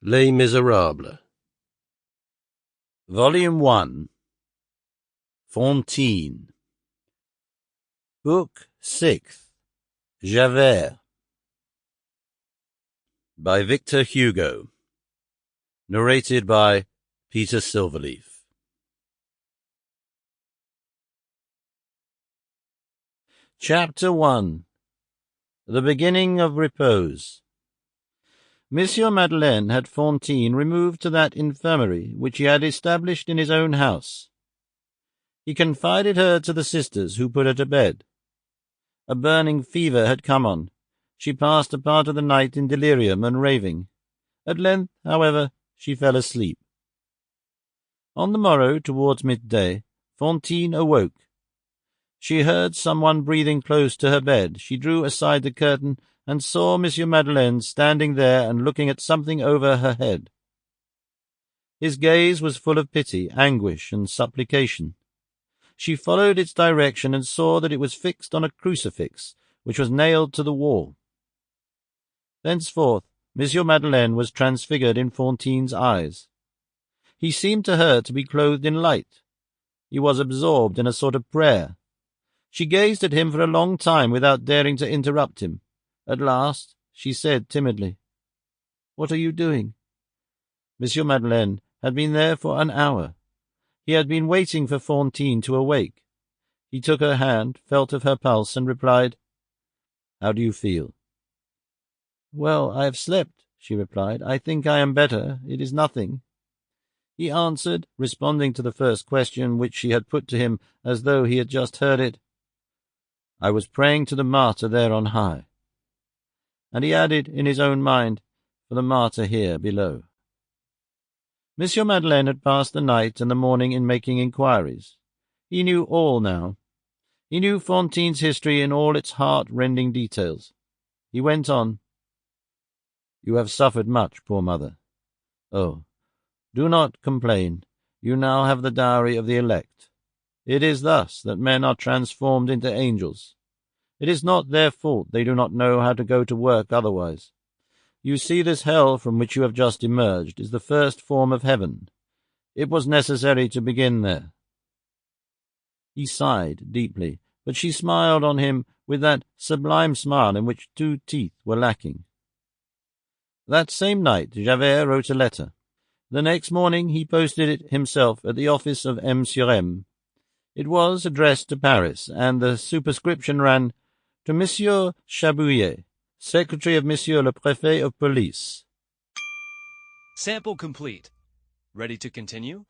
Les Misérables. Volume 1. Fantine. Book 6. Javert. By Victor Hugo. Narrated by Peter Silverleaf. Chapter 1. The Beginning of Repose. Monsieur Madeleine had Fantine removed to that infirmary which he had established in his own house. He confided her to the sisters, who put her to bed. A burning fever had come on. She passed a part of the night in delirium and raving. At length, however, she fell asleep. On the morrow, towards midday, Fantine awoke. She heard someone breathing close to her bed. She drew aside the curtain and saw Monsieur Madeleine standing there and looking at something over her head. His gaze was full of pity, anguish, and supplication. She followed its direction and saw that it was fixed on a crucifix, which was nailed to the wall. Thenceforth, Monsieur Madeleine was transfigured in Fantine's eyes. He seemed to her to be clothed in light. He was absorbed in a sort of prayer. She gazed at him for a long time without daring to interrupt him. At last she said timidly, "What are you doing?" Monsieur Madeleine had been there for an hour. He had been waiting for Fantine to awake. He took her hand, felt of her pulse, and replied, "How do you feel?" "Well, I have slept," she replied. "I think I am better. It is nothing." He answered, responding to the first question which she had put to him as though he had just heard it, "I was praying to the martyr there on high." And he added in his own mind, "for the martyr here below." Monsieur Madeleine had passed the night and the morning in making inquiries. He knew all now. He knew Fantine's history in all its heart-rending details. He went on, "You have suffered much, poor mother. Oh, do not complain. You now have the diary of the elect. It is thus that men are transformed into angels. It is not their fault they do not know how to go to work otherwise. You see, this hell from which you have just emerged is the first form of heaven. It was necessary to begin there." He sighed deeply, but she smiled on him with that sublime smile in which 2 teeth were lacking. That same night Javert wrote a letter. The next morning he posted it himself at the office of M. sur M. It was addressed to Paris, and the superscription ran, "To Monsieur Chabouillet, Secretary of Monsieur le Préfet of Police." Sample complete. Ready to continue?